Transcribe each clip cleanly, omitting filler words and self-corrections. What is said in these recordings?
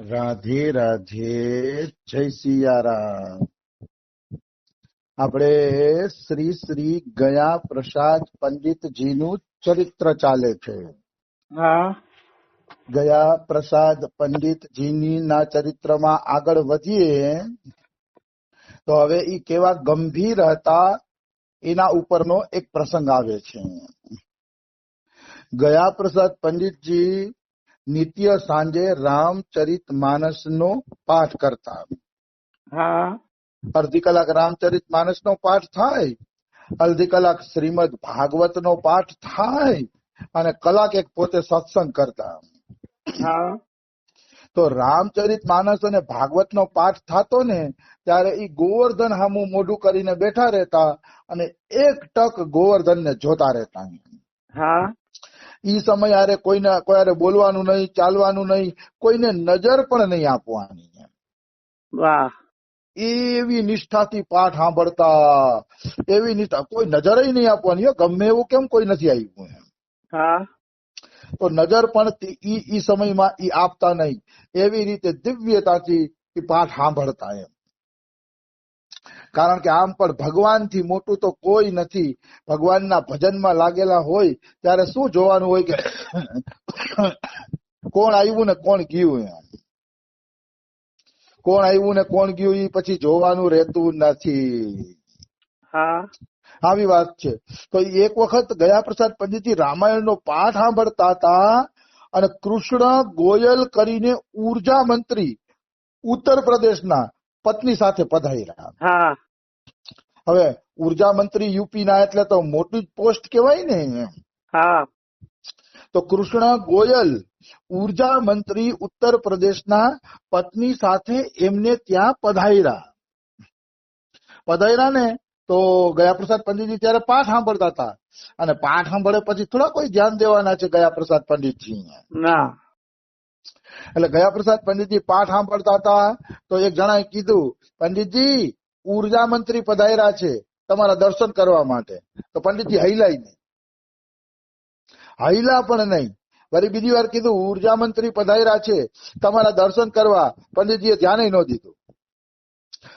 રાધે રાધે, જય સિયારામ. આપણે શ્રી શ્રી ગયા પ્રસાદ પંડિતજીનું ચરિત્ર ચાલે છે. હા ગયા પ્રસાદ પંડિતજીની ના ચરિત્રમાં આગળ વધીએ તો હવે ઈ કેવા ગંભીર હતા એના ઉપરનો એક પ્રસંગ આવે છે. ગયા પ્રસાદ પંડિતજી નિત્ય સાંજે રામચરિત માનસનો પાઠ કરતા. હા અડધી કલાક રામચરિત માનસનો પાઠ થાય, અડધી કલાક શ્રીમદ ભાગવતનો પાઠ થાય અને કલાક એક પોતે સત્સંગ કરતા. હા તો રામચરિત માનસ અને ભાગવતનો પાઠ થતો ને ત્યારે ઈ ગોવર્ધન હામું મોઢું કરીને બેઠા રહેતા અને એક ટક ગોવર્ધનને જોતા રહેતા. હા ઈ સમય હારે કોઈ હારે બોલવાનું નહીં, ચાલવાનું નહીં, કોઈને નજર પણ નહીં આપવાની. વાહ એવી નિષ્ઠાથી પાઠ સાંભળતા, એવી નિષ્ઠા, કોઈ નજર નહીં આપવાની હો, ગમે એવું કેમ કોઈ નથી આવ્યું એમ. હા તો નજર પણ ઈ સમયમાં ઈ આપતા નહીં, એવી રીતે દિવ્યતાથી ઈ પાઠ સાંભળતા એમ. કારણ કે આમ પણ ભગવાનથી મોટું તો કોઈ નથી. ભગવાનના ભજનમાં લાગેલા હોય ત્યારે શું જોવાનું હોય કે કોણ આવ્યું ને કોણ ગયું એમ. કોણ આવ્યું ને કોણ ગયું એ પછી જોવાનું રહેતું નથી. હા આવી વાત છે. તો એક વખત ગયા પ્રસાદ પંડિતજી રામાયણનો પાઠ સાંભળતા હતા અને કૃષ્ણ ગોયલ કરીને ઉર્જા મંત્રી ઉત્તર પ્રદેશના પત્ની સાથે પધાર્યા. હા હવે ઉર્જા મંત્રી યુપીના એટલે તો મોટી પોસ્ટ કહેવાય ને એમ. હા તો કૃષ્ણ ગોયલ ઉર્જા મંત્રી ઉત્તર પ્રદેશના પત્ની સાથે એમને ત્યાં પધાર્યા ને તો ગયા પ્રસાદ પંડિતજી ત્યારે પાઠ સાંભળતા હતા અને પાઠ સાંભળે પછી થોડા કોઈ ધ્યાન દેવાના છે ગયા પ્રસાદ પંડિતજી. ના એટલે ગયા પ્રસાદ પંડિતજી પાઠ સાંભળતા હતા તો એક જણાએ કીધું, પંડિતજી ઉર્જા મંત્રી પધાર્યા છે તમારા દર્શન કરવા માટે. તો પંડિતજી હૈલાય નહીં, હૈલા પણ નહીં. વળી બીજી વાર કીધું ઉર્જા મંત્રી પધાર્યા છે તમારા દર્શન કરવા. પંડિતજીએ ધ્યાન ન દીધું.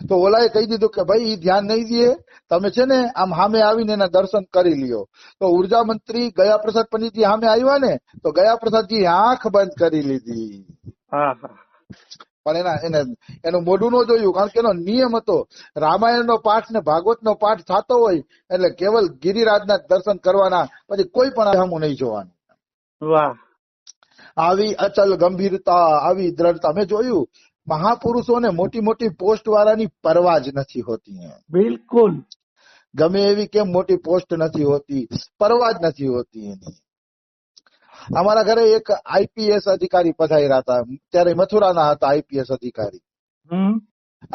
તો ઓલાએ કહી દીધું કે ભાઈ ધ્યાન નહીં દે, તમે છે ને આમ સામે આવીને એના દર્શન કરી લ્યો. તો ઉર્જા મંત્રી ગયા પ્રસાદ પંડિતજી સામે આવ્યા ને તો ગયા પ્રસાદજી આંખ બંધ કરી લીધી. હા હા પણ એનું મોઢું ન જોયું, કારણ કે એનો નિયમ હતો રામાયણનો પાઠ ને ભાગવતનો પાઠ થતો હોય એટલે કેવલ ગિરિરાજના દર્શન કરવાના, પછી કોઈ પણ સામું નહીં જોવાનું. વાહ આવી અચલ ગંભીરતા, આવી દ્રઢતા મેં જોયું. મહાપુરુષોને મોટી મોટી પોસ્ટ વાળાની પરવા જ નથી હોતી. બિલકુલ ગમે એવી કેમ મોટી પોસ્ટ નથી હોતી, પરવા જ નથી હોતી એની. અમારા ઘરે એક આઈપીએસ અધિકારી પધાર્યા હતા, ત્યારે મથુરાના હતા આઈપીએસ અધિકારી.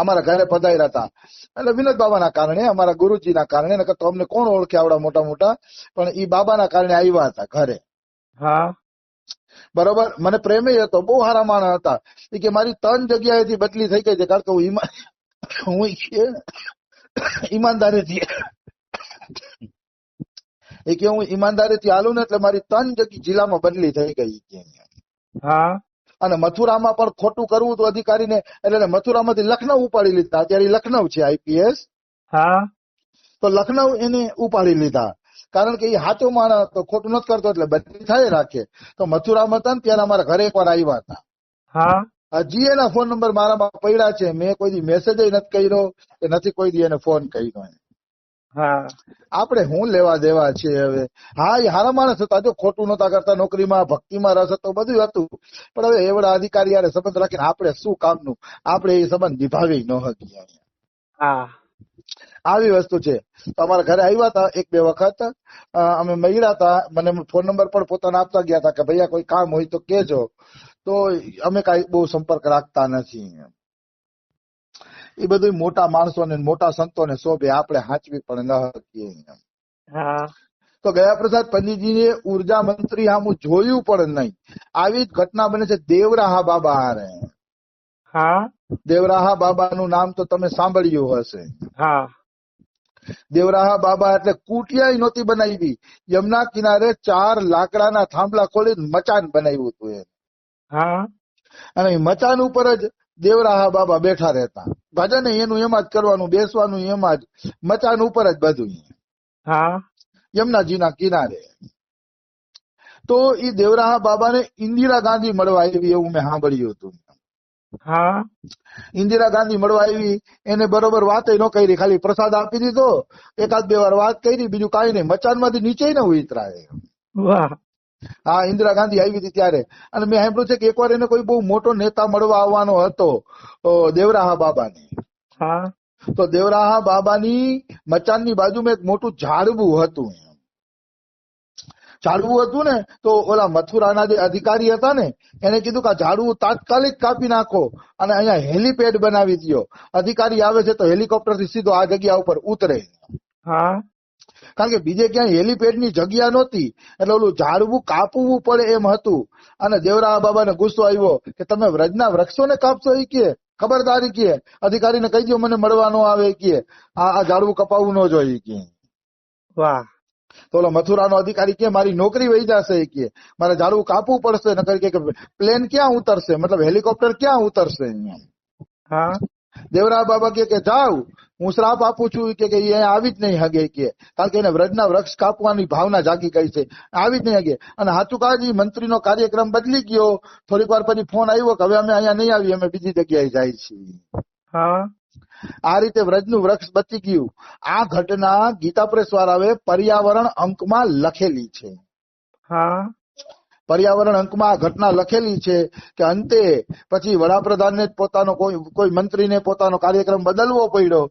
અમારા ઘરે પધાર્યા હતા એટલે વિનોદ બાબાના કારણે, અમારા ગુરુજીના કારણે, નકર તો અમને કોણ ઓળખે આવડા મોટા મોટા, પણ ઈ બાબાના કારણે આવ્યા હતા ઘરે. હા બરોબર. મને પ્રેમે હતો, બહુ સારા માણસ હતા. એ કે મારી 3 જગ્યાએથી બદલી થઈ ગઈ છે, કારણ કે હું ઈમાનદારીથી હાલું ને એટલે મારી 3 જિલ્લામાં બદલી થઈ ગઈ. હા અને મથુરામાં પણ ખોટું કરવું હતું અધિકારીને, એટલે મથુરામાંથી લખનઉ ઉપાડી લીધા. અત્યારે લખનઉ છે આઈપીએસ. હા તો લખનઉ એને ઉપાડી લીધા, કારણ કે એ સાચો માણસ હતો, ખોટું નથી કરતો એટલે બદલી થાય રાખે. તો મથુરામાં હતા ને ત્યારે અમારા ઘરે એકવાર આવ્યા હતા. હા હજી એના ફોન નંબર મારામાં પડ્યા છે. મેં કોઈ દી મેસેજ નથી કર્યો કે નથી કોઈ દી એને ફોન કર્યો. હા આપણે શું લેવા દેવા છે હવે. હા એ સારા માણસ હતા, જો ખોટું નતા કરતા, નોકરીમાં ભક્તિમાં રસ હતો, બધું હતું. પણ હવે એવડા અધિકારી યારે સંબંધ રાખીને આપણે શું કામનું, આપણે એ સંબંધ નિભાવી ન હતી. હા આવી વસ્તુ છે. તો અમારા ઘરે આવ્યા હતા 1-2 વખત, અમે મળ્યા હતા. મને ફોન નંબર પણ પોતાના આપતા ગયા હતા કે ભૈયા કોઈ કામ હોય તો કેજો. તો અમે કઈ બહુ સંપર્ક રાખતા નથી. એ બધું મોટા માણસોને મોટા સંતોને શોભે, આપણે સાચવી પણ ન શકીએ. હા તો ગયા પ્રસાદ પંડિતજીએ ઉર્જા મંત્રી સામું જોયું પણ નહીં. આવી જ ઘટના બને છે દેવરાહા બાબા હારે. હા દેવરાહા બાબાનું નામ તો તમે સાંભળ્યું હશે. હા દેવરાહા બાબા એટલે કુટિયાઈ નહોતી બનાવી, યમુના કિનારે 4 લાકડાના થાંભલા ખોલીને મચાન બનાવ્યું હતું. હા અને એ મચાન ઉપર જ દેવરાહા બાબા બેઠા રહેતા. ભજન એનું એમાં જ કરવાનું, બેસવાનું એમાં જ, મચાન ઉપર જ બધું, હા યમુનાજીના કિનારે. તો એ દેવરાહા બાબાને ઇન્દિરા ગાંધી મળવા આવી એવું મેં સાંભળ્યું હતું. હા ઇન્દિરા ગાંધી મળવા આવી, એને બરોબર વાત ન કરી, ખાલી પ્રસાદ આપી દીધો, એકાદ બે વાર વાત કરી, બીજું કાંઈ નહીં. મચાનમાંથી નીચે ન ઉતરાય. વાહ હા, ઇન્દિરા ગાંધી આવી હતી ત્યારે. અને મેં સાંભળ્યું છે કે એકવાર એને કોઈ બહુ મોટો નેતા મળવા આવવાનો હતો દેવરાહા બાબાને. હા તો દેવરાહા બાબાની મચાનની બાજુમાં એક મોટું ઝાડવું હતું. ઝાડવું હતું ને, તો ઓલા મથુરાના જે અધિકારી હતા ને, એને કીધું કે આ ઝાડવું તાત્કાલિક કાપી નાખો અને અહીંયા હેલીપેડ બનાવી દો. અધિકારી આવે છે તો હેલિકોપ્ટર થી સીધો આ જગ્યા ઉપર ઉતરે. હા કારણ કે બીજે ક્યાંય હેલીપેડની જગ્યા નહોતી, એટલે ઓલું ઝાડવું કાપવું પડે એમ હતું. અને દેવરાહા બાબાને ગુસ્સો આવ્યો કે તમે વ્રજના વૃક્ષોને કાપશો, એ કે ખબરદારી કે અધિકારીને કહી દો મને મળવા ન આવે, કે આ ઝાડવું કપાવવું ન જોઈએ કે. વાહ તો ઓલો મથુરાનો અધિકારી કે મારી નોકરી વહી જશે, કે મારે ઝાડવું કાપવું પડશે, નકર કે પ્લેન ક્યાં ઉતરશે, મતલબ હેલિકોપ્ટર ક્યાં ઉતરશે. હા દેવરાહા બાબા કે જાવ, હું શ્રાપ આપું છું કે અહીંયા આવી જ નહીં હગે, કે કારણ કે એને વ્રજના વૃક્ષ કાપવાની ભાવના જાગી ગઈ છે, આવી જ નહીં હગે. અને સાચું કાજી મંત્રીનો કાર્યક્રમ બદલી ગયો. થોડીક વાર પછી ફોન આવ્યો કે હવે અમે અહીંયા નહીં આવીએ, અમે બીજી જગ્યાએ જાય છીએ. હા આ રીતે વ્રજનું વૃક્ષ બચી ગયું. આ ઘટના ગીતા પ્રેસ વાળાએ પર્યાવરણ અંકમાં લખેલી છે. હા પર્યાવરણ અંકમાં આ ઘટના લખેલી છે કે અંતે પછી વડાપ્રધાનને જ પોતાનો કોઈ મંત્રીને પોતાનો કાર્યક્રમ બદલવો પડ્યો,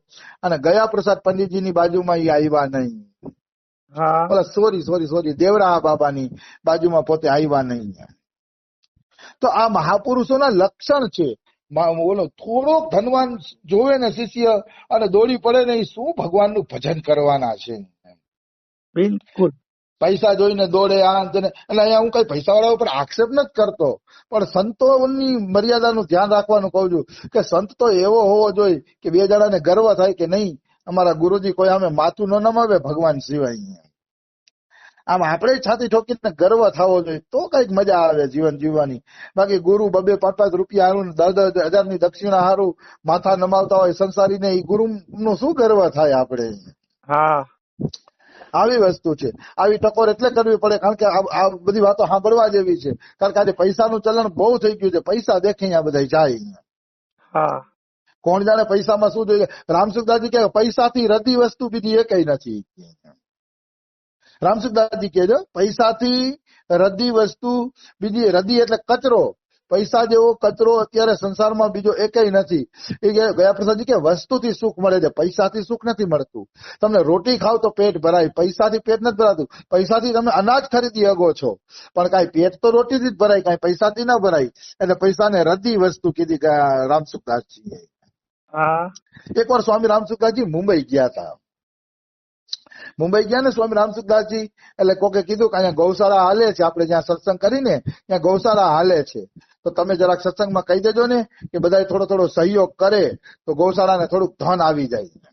અને ગયા પ્રસાદ પંડિતજીની બાજુમાં એ આવ્યા નહીં. હા સોરી દેવરાહા બાબાની બાજુમાં પોતે આવ્યા નહીં. તો આ મહાપુરુષોના લક્ષણ છે. ઓલો થોડોક ધનવાન જોવે ને શિષ્ય અને દોડી પડે ને, એ શું ભગવાનનું ભજન કરવાના છે. બિલકુલ પૈસા જોઈને દોડે આ એટલે અહીંયા હું કઈ પૈસા વાળા ઉપર આક્ષેપ નથી કરતો, પણ સંતોની મર્યાદાનું ધ્યાન રાખવાનું કહું છું કે સંત તો એવો હોવો જોઈએ કે બે જણાને ગર્વ થાય કે નહીં અમારા ગુરુજી કોઈ સામે માથું ન નમાવે ભગવાન સિવાય. આમ આપણે છાતી ઠોકીને ગર્વ થવો જોઈએ, તો કઈક મજા આવે જીવન જીવવાની. બાકી ગુરુ 2-5 રૂપિયા હારું 10-10 હજારની દક્ષિણા હારું માથા નમાવતા હોય સંસારીને, એ ગુરુ નું શું ગર્વ થાય આપણે. હા આવી વસ્તુ છે. આવી ટકોર એટલે કરવી પડે કારણ કે આ બધી વાતો સાંભળવા જેવી છે. કારણ કે આજે પૈસાનું ચલણ બહુ થઈ ગયું છે. પૈસા દેખે આ બધા જાય. હા કોણ જાણે પૈસામાં શું જોઈએ. રામસુખદાસજી કે પૈસાથી રદી વસ્તુ બીજી એકઈ નથી. રામસુખદાસજી કે પૈસાથી રદી વસ્તુ બીજી, રદી એટલે કચરો, પૈસા જેવો કચરો અત્યારે સંસારમાં બીજો એકઈ નથી. એ ગયા પ્રસાદજી કે વસ્તુથી સુખ મળે છે, પૈસાથી સુખ નથી મળતું. તમને રોટી ખાવ તો પેટ ભરાય, પૈસાથી પેટ નથી ભરાતું. પૈસાથી તમે અનાજ ખરીદી શકો છો, પણ કાંઈ પેટ તો રોટીથી જ ભરાય, કાંઈ પૈસાથી ના ભરાય. એટલે પૈસાને રદી વસ્તુ કીધી રામસુખદાસજીએ. હા એકવાર સ્વામી રામસુખદાસજી મુંબઈ ગયા હતા. મુંબઈ ગયા ને સ્વામી રામસુખદાસજી, એટલે કોકે કીધું કે અહીંયા ગૌશાળા હાલે છે, આપણે જ્યાં સત્સંગ કરીને ત્યાં ગૌશાળા હાલે છે, તો તમે જરાક સત્સંગમાં કહી દેજો ને કે બધા થોડો સહયોગ કરે તો ગૌશાળાને થોડુંક ધન આવી જાય.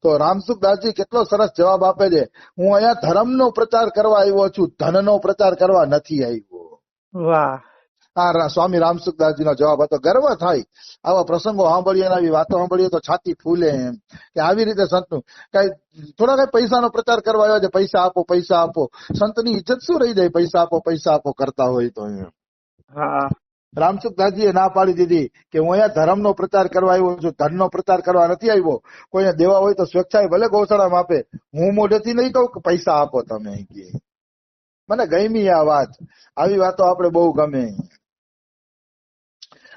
તો રામસુખદાસજી કેટલો સરસ જવાબ આપે છે, હું અહીંયા ધર્મનો પ્રચાર કરવા આવ્યો છું, ધનનો પ્રચાર કરવા નથી આવ્યો. વાહ આ સ્વામી રામસુખદાસજીનો જવાબ હતો. ગર્વ થાય આવા પ્રસંગો સાંભળીએ, આવી વાતો સાંભળીએ તો છાતી ફૂલે એમ કે આવી રીતે સંતનું કઈ કઈ પૈસાનો પ્રચાર કરવા આવ્યો છે, પૈસા આપો પૈસા આપો. સંતની ઇજ્જત શું રહી જાય પૈસા આપો કરતા હોય તો. હા રામસુખદાસજીએ ના પાડી દીધી કે હું અહીંયા ધર્મનો પ્રચાર કરવા આવ્યો છું, ધનનો પ્રચાર કરવા નથી આવ્યો. કોઈને દેવા હોય તો સ્વેચ્છાએ ભલે ગૌશાળામાં આપે, હું મોઢેથી નહીં કહું કે પૈસા આપો તમે. મને ગમી આ વાત. આવી વાતો આપણે બહુ ગમે.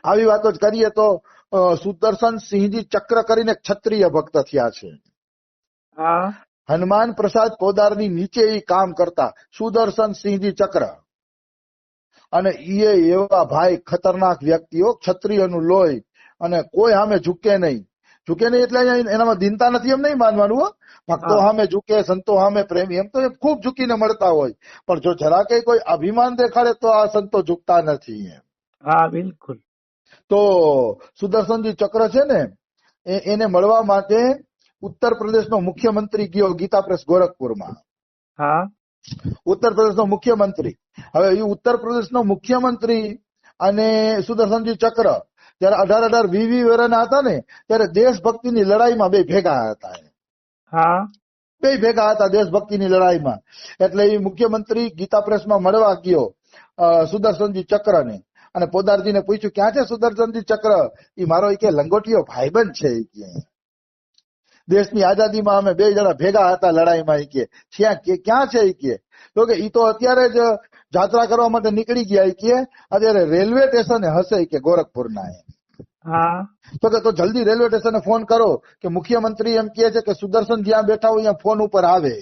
આવી વાતો જ કરીએ તો સુદર્શન સિંહજી ચક્ર કરીને ક્ષત્રિય ભક્ત થયા છે. હા હનુમાન પ્રસાદ પોદારની નીચે એ કામ કરતા સુદર્શન સિંહજી ચક્ર. અને એ એવા ભાઈ ખતરનાક વ્યક્તિઓ, ક્ષત્રિયનું લોહી, અને કોઈ સામે ઝૂકે નહીં. ઝૂકે નહીં એટલે એનામાં દીનતા નથી એમ નહીં માનવાનું. ભક્તો સામે ઝૂકે, સંતો સામે પ્રેમી, એમ તો એ ખૂબ ઝૂકીને મળતા હોય, પણ જો જરા કઈ કોઈ અભિમાન દેખાડે તો આ સંતો ઝૂકતા નથી. હા બિલકુલ. તો સુદર્શનજી ચક્ર છે ને, એને મળવા માટે ઉત્તર પ્રદેશનો મુખ્યમંત્રી ગયો ગીતા પ્રેસ ગોરખપુરમાં. હા ઉત્તર પ્રદેશનો મુખ્યમંત્રી. હવે એ ઉત્તર પ્રદેશનો મુખ્યમંત્રી અને સુદર્શનજી ચક્ર જયારે 18-20 વર્ષના હતા ને ત્યારે દેશભક્તિની લડાઈમાં બે ભેગા હતા. હા બે ભેગા હતા દેશભક્તિની લડાઈમાં. એટલે એ મુખ્યમંત્રી ગીતા પ્રેસમાં મળવા ગયો સુદર્શનજી ચક્રને, અને પોદારજીને પૂછ્યું ક્યાં છે સુદર્શનજી ચક્ર? એ મારો કે લંગોટીયો ભાઈબંધ છે. કે દેશની આઝાદીમાં અમે બે જણા ભેગા હતા લડાઈમાં. કે ક્યાં છે? કે તો કે ઈ તો અત્યારે જ જાત્રા કરવા માટે નીકળી ગયા. કે અત્યારે રેલવે સ્ટેશને હશે કે ગોરખપુરના. હા તો જલ્દી રેલવે સ્ટેશને ફોન કરો કે મુખ્યમંત્રી એમ કહે છે કે સુદર્શન જ્યાં બેઠા હોય ત્યાં ફોન ઉપર આવે.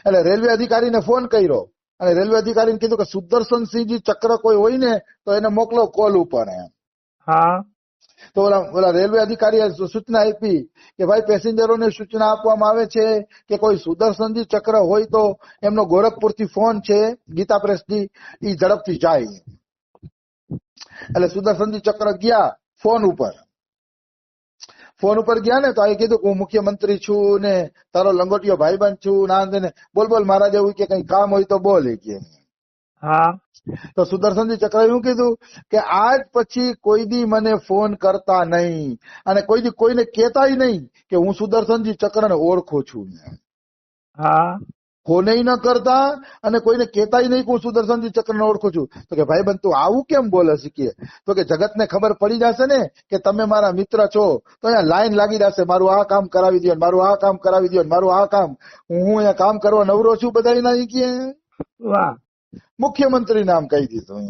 એટલે રેલવે અધિકારીને ફોન કર્યો અને રેલવે અધિકારીને કીધું કે સુદર્શનસિંહજી ચક્ર કોઈ હોય ને તો એને મોકલો કોલ ઉપર. હા તો ઓલા રેલવે અધિકારીએ સૂચના આપી કે ભાઈ પેસેન્જરોને સૂચના આપવામાં આવે છે કે કોઈ સુદર્શનજી ચક્ર હોય તો એમનો ગોરખપુરથી ફોન છે ગીતા પ્રેસથી, એ ઝડપથી જાય. એટલે સુદર્શનજી ચક્ર ગયા ફોન ઉપર ગયા ને તો આ કીધું કે હું મુખ્યમંત્રી છું ને તારો લંગોટીયો ભાઈબંધ છું ના ને. બોલ મહારાજ એવું કે કઈ કામ હોય તો બોલ. કે હા તો સુદર્શનજી ચક્ર એવું કીધું કે આજ પછી કોઈ દી મને ફોન કરતા નહીં અને કોઈ દી કોઈને કહેતાય નહીં કે હું સુદર્શનજી ચક્રને ઓળખું છું. હા ફોને ન કરતા અને કોઈને કહેતાય નહીં કે હું સુદર્શનજી ચક્રને ઓળખું છું. તો કે ભાઈબંધ તું આવું કેમ બોલે શીખીએ? તો કે જગતને ખબર પડી જશે ને કે તમે મારા મિત્ર છો તો અહીંયા લાઈન લાગી જશે, મારું આ કામ કરાવી દો, મારું આ કામ કરાવી દો, મારું આ કામ. હું અહીંયા કામ કરવા નવરો છું બધા ના. કે વાહ મુખ્યમંત્રી નામ કહી દીધું.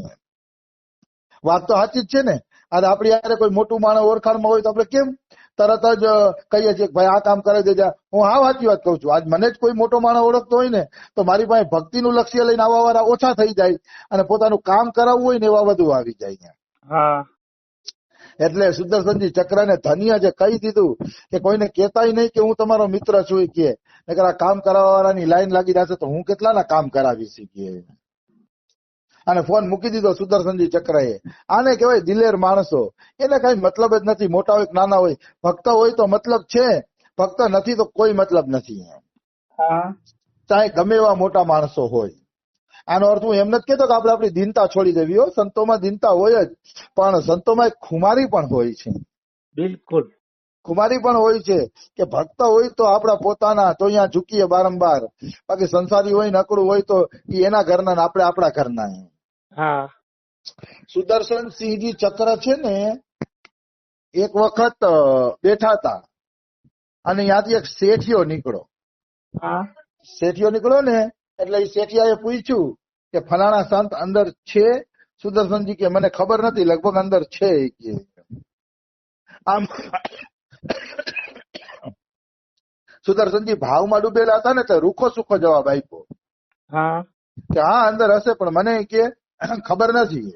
વાત તો સાચી જ છે ને. આજે આપણી યારે કોઈ મોટું માણસ ઓળખાણમાં હોય તો આપણે કેમ તરત જ કહીએ છીએ કે ભાઈ આ કામ કરાવી દેજા. હું આ સાચી વાત કહું છું. આજ મને જ કોઈ મોટો માણસ ઓળખતો હોય ને તો મારી પાસે ભક્તિનું લક્ષ્ય લઈને આવવા વાળા ઓછા થઈ જાય અને પોતાનું કામ કરાવવું હોય ને એવા વધુ આવી જાય. હા એટલે સુદર્શનજી ચક્રને ધન્ય જે કહી દીધું કે કોઈને કહેતાય નહીં કે હું તમારો મિત્ર છું. કે નકર આ કામ કરાવવા વાળાની લાઈન લાગી જશે તો હું કેટલાના કામ કરાવી શીખીએ. અને ફોન મૂકી દીધો સુદર્શનજી ચક્રએ. આને કહેવાય દિલેર માણસો. એને કઈ મતલબ જ નથી, મોટા હોય કે નાના હોય. ભક્ત હોય તો મતલબ છે, ભક્ત નથી તો કોઈ મતલબ નથી. હા ચાહે ગમે એવા મોટા માણસો હોય. આનો અર્થ હું એમ નથી કહેતો કે આપણે આપણી દીનતા છોડી દેવી હો. સંતોમાં દીનતા હોય જ, પણ સંતોમાં એક ખુમારી પણ હોય છે. બિલકુલ ખુમારી પણ હોય છે કે ભક્ત હોય તો આપણા પોતાના તો અહીંયા ઝૂકીએ બારંબાર. બાકી સંસારી હોય નકડું હોય તો એના ઘરના ને આપણે આપણા ઘરના. હા સુદર્શનસિંહજી ચક્ર છે ને એક વખત બેઠા હતા અને ત્યાંથી એક શેઠિયો નીકળ્યો. હા શેઠિયો નીકળ્યો ને એટલે એ શેઠિયાએ પૂછ્યું કે ફલાણા સંત અંદર છે? સુદર્શનજી કે મને ખબર નથી, લગભગ અંદર છે. કે આમ સુદર્શનજી ભાવમાં ડૂબેલા હતા ને તો રૂખો સુખો જવાબ આપ્યો હા કે હા અંદર હશે પણ મને કે ખબર નથી.